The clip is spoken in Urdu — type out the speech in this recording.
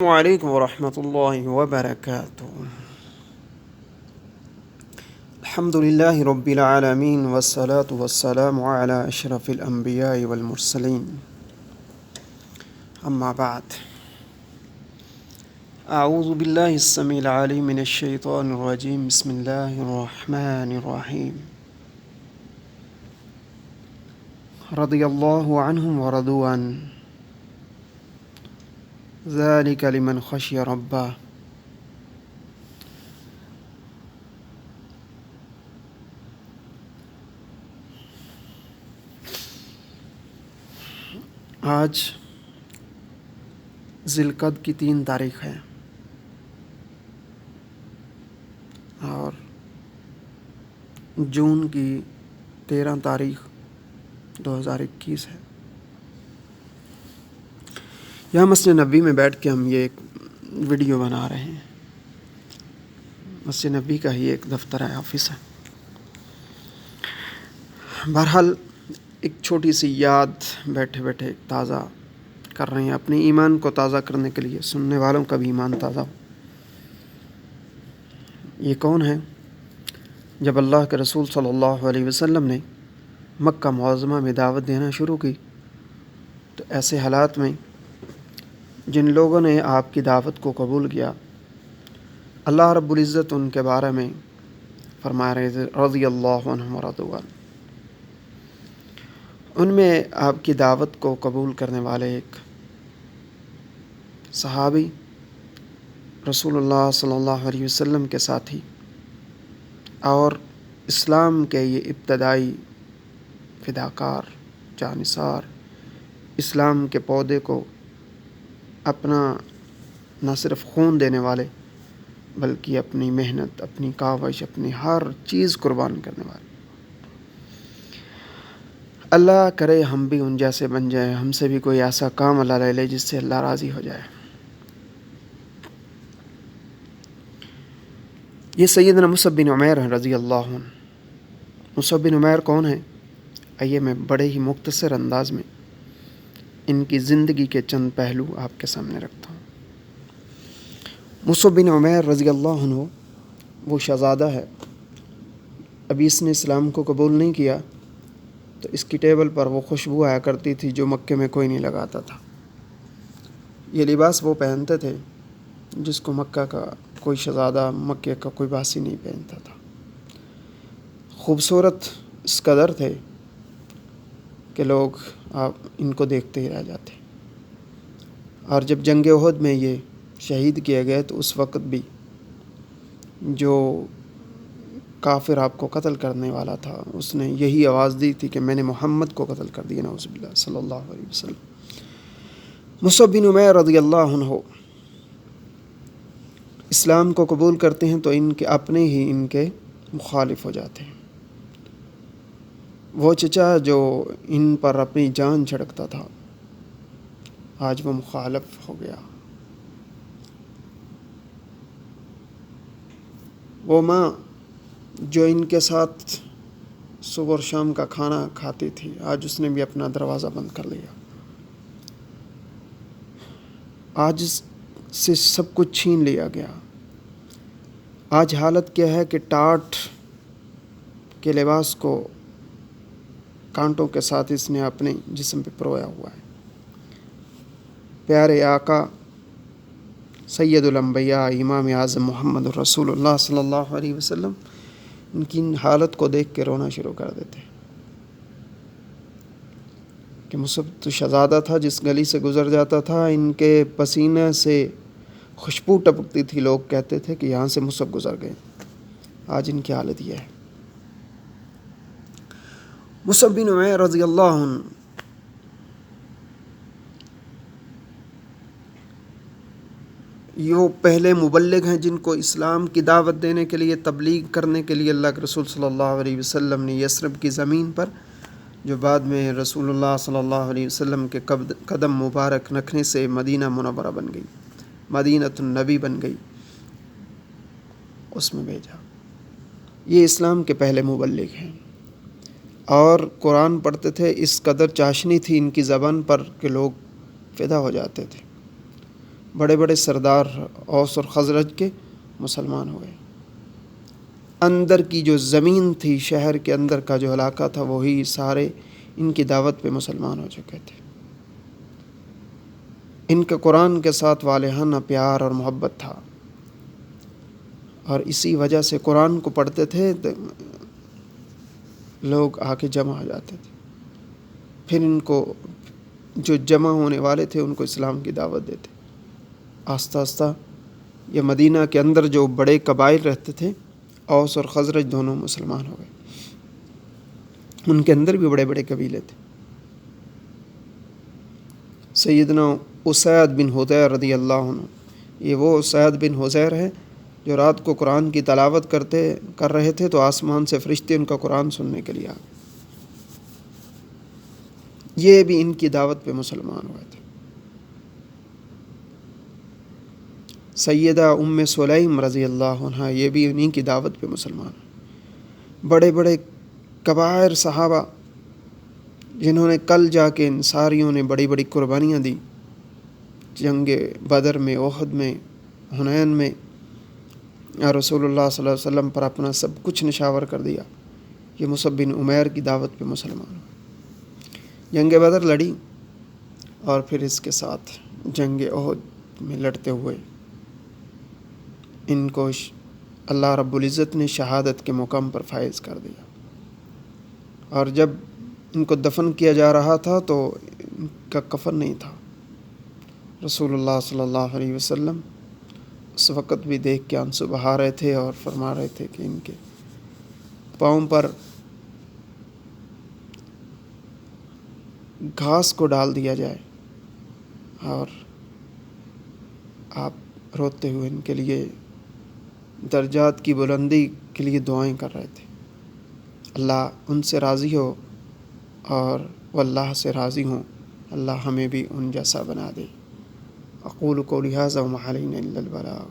السلام علیکم ورحمۃ اللہ وبرکاتہ۔ الحمد للہ رب العالمین والصلاة والسلام علی اشرف الانبیاء والمرسلین، اما بعد، اعوذ باللہ السمیع العلیم من الشیطان الرجیم، بسم اللہ الرحمن الرحیم۔ رضی اللہ عنہم ورضوا عنہ، ذلک لمن خشی ربہ۔ آج ذی القعدہ کی 3 تاریخ ہے اور جون کی 13 تاریخ 2021 ہے۔ یہاں مسجد نبوی میں بیٹھ کے ہم یہ ایک ویڈیو بنا رہے ہیں۔ مسجد نبوی کا ہی ایک دفتر ہے، آفس ہے۔ بہرحال ایک چھوٹی سی یاد بیٹھے بیٹھے تازہ کر رہے ہیں، اپنے ایمان کو تازہ کرنے کے لیے، سننے والوں کا بھی ایمان تازہ ہو۔ یہ کون ہے؟ جب اللہ کے رسول صلی اللہ علیہ وسلم نے مکہ معظمہ میں دعوت دینا شروع کی تو ایسے حالات میں جن لوگوں نے آپ کی دعوت کو قبول کیا، اللہ رب العزت ان کے بارے میں فرما رہے تھے رضی اللہ عنہم ورضوا عنہ۔ ان میں آپ کی دعوت کو قبول کرنے والے ایک صحابی، رسول اللہ صلی اللہ علیہ وسلم کے ساتھی اور اسلام کے یہ ابتدائی فداکار، جانثار، اسلام کے پودے کو اپنا نہ صرف خون دینے والے بلکہ اپنی محنت، اپنی کاوش، اپنی ہر چیز قربان کرنے والے۔ اللہ کرے ہم بھی ان جیسے بن جائیں، ہم سے بھی کوئی ایسا کام اللہ لے لے جس سے اللہ راضی ہو جائے۔ یہ سیدنا مصعب بن عمیر ہیں رضی اللہ عنہ۔ مصعب بن عمیر کون ہیں؟ آئیے میں بڑے ہی مختصر انداز میں ان کی زندگی کے چند پہلو آپ کے سامنے رکھتا ہوں۔ مصعب بن عمیر رضی اللہ عنہ وہ شہزادہ ہے، ابھی اس نے اسلام کو قبول نہیں کیا تو اس کی ٹیبل پر وہ خوشبو آیا کرتی تھی جو مکے میں کوئی نہیں لگاتا تھا۔ یہ لباس وہ پہنتے تھے جس کو مکہ کا کوئی شہزادہ، مکے کا کوئی باسی نہیں پہنتا تھا۔ خوبصورت اس قدر تھے کہ لوگ ان کو دیکھتے ہی رہ جاتے۔ اور جب جنگ احد میں یہ شہید کیے گئے تو اس وقت بھی جو کافر آپ کو قتل کرنے والا تھا اس نے یہی آواز دی تھی کہ میں نے محمد کو قتل کر دیا، نعوذ باللہ، صلی اللہ علیہ وسلم۔ مصعب بن عمیر رضی اللہ عنہ اسلام کو قبول کرتے ہیں تو ان کے اپنے ہی ان کے مخالف ہو جاتے ہیں۔ وہ چچا جو ان پر اپنی جان چھڑکتا تھا آج وہ مخالف ہو گیا۔ وہ ماں جو ان کے ساتھ صبح اور شام کا کھانا کھاتی تھی آج اس نے بھی اپنا دروازہ بند کر لیا۔ آج سے سب کچھ چھین لیا گیا۔ آج حالت کیا ہے کہ ٹاٹ کے لباس کو کانٹوں کے ساتھ اس نے اپنے جسم پہ پرویا ہوا ہے۔ پیارے آقا سید الانبیاء امام اعظم محمد رسول اللہ صلی اللہ علیہ وسلم ان کی حالت کو دیکھ کے رونا شروع کر دیتے کہ مصعب تو شہزادہ تھا، جس گلی سے گزر جاتا تھا ان کے پسینے سے خوشبو ٹپکتی تھی، لوگ کہتے تھے کہ یہاں سے مصعب گزر گئے۔ آج ان کی حالت یہ ہے۔ مصعب بن عمیر رضی اللہ عنہ یہ پہلے مبلغ ہیں جن کو اسلام کی دعوت دینے کے لیے، تبلیغ کرنے کے لیے اللہ کے رسول صلی اللہ علیہ وسلم نے یثرب کی زمین پر، جو بعد میں رسول اللہ صلی اللہ علیہ وسلم کے قدم مبارک رکھنے سے مدینہ منورہ بن گئی، مدینۃ النبی بن گئی، اس میں بھیجا۔ یہ اسلام کے پہلے مبلغ ہیں اور قرآن پڑھتے تھے، اس قدر چاشنی تھی ان کی زبان پر کہ لوگ فدا ہو جاتے تھے۔ بڑے بڑے سردار اوس اور خزرج کے مسلمان ہو گئے۔ اندر کی جو زمین تھی، شہر کے اندر کا جو علاقہ تھا، وہی سارے ان کی دعوت پہ مسلمان ہو چکے تھے۔ ان کا قرآن کے ساتھ والہانہ پیار اور محبت تھا، اور اسی وجہ سے قرآن کو پڑھتے تھے تو لوگ آ کے جمع ہو جاتے تھے۔ پھر ان کو جو جمع ہونے والے تھے ان کو اسلام کی دعوت دیتے۔ آہستہ آہستہ یہ مدینہ کے اندر جو بڑے قبائل رہتے تھے، اوس اور خزرج دونوں مسلمان ہو گئے۔ ان کے اندر بھی بڑے بڑے قبیلے تھے۔ سیدنا اسید بن حضیر رضی اللہ عنہ، یہ وہ اسید بن حضیر ہے جو رات کو قرآن کی تلاوت کر رہے تھے تو آسمان سے فرشتے ان کا قرآن سننے کے لیے آ گئے۔ یہ بھی ان کی دعوت پہ مسلمان ہوئے تھے۔ سیدہ ام سلیم رضی اللہ عنہ، یہ بھی انہی کی دعوت پہ مسلمان ہوئے۔ بڑے بڑے کبائر صحابہ جنہوں نے کل جا کے انصاریوں نے بڑی بڑی قربانیاں دی، جنگ بدر میں، احد میں، حنین میں، رسول اللہ صلی اللہ علیہ وسلم پر اپنا سب کچھ نشاور کر دیا، یہ مصعب بن عمیر کی دعوت پہ مسلمان ہوئے۔ جنگ بدر لڑی، اور پھر اس کے ساتھ جنگ احد میں لڑتے ہوئے ان کو اللہ رب العزت نے شہادت کے مقام پر فائز کر دیا۔ اور جب ان کو دفن کیا جا رہا تھا تو ان کا کفن نہیں تھا۔ رسول اللہ صلی اللہ علیہ وسلم اس وقت بھی دیکھ کے آنسو بہا رہے تھے اور فرما رہے تھے کہ ان کے پاؤں پر گھاس کو ڈال دیا جائے، اور آپ روتے ہوئے ان کے لیے درجات کی بلندی کے لیے دعائیں کر رہے تھے۔ اللہ ان سے راضی ہو اور وہ اللہ سے راضی ہوں، اللہ ہمیں بھی ان جیسا بنا دے۔ اقول قولی ھذا وما علینا الا البلاغ۔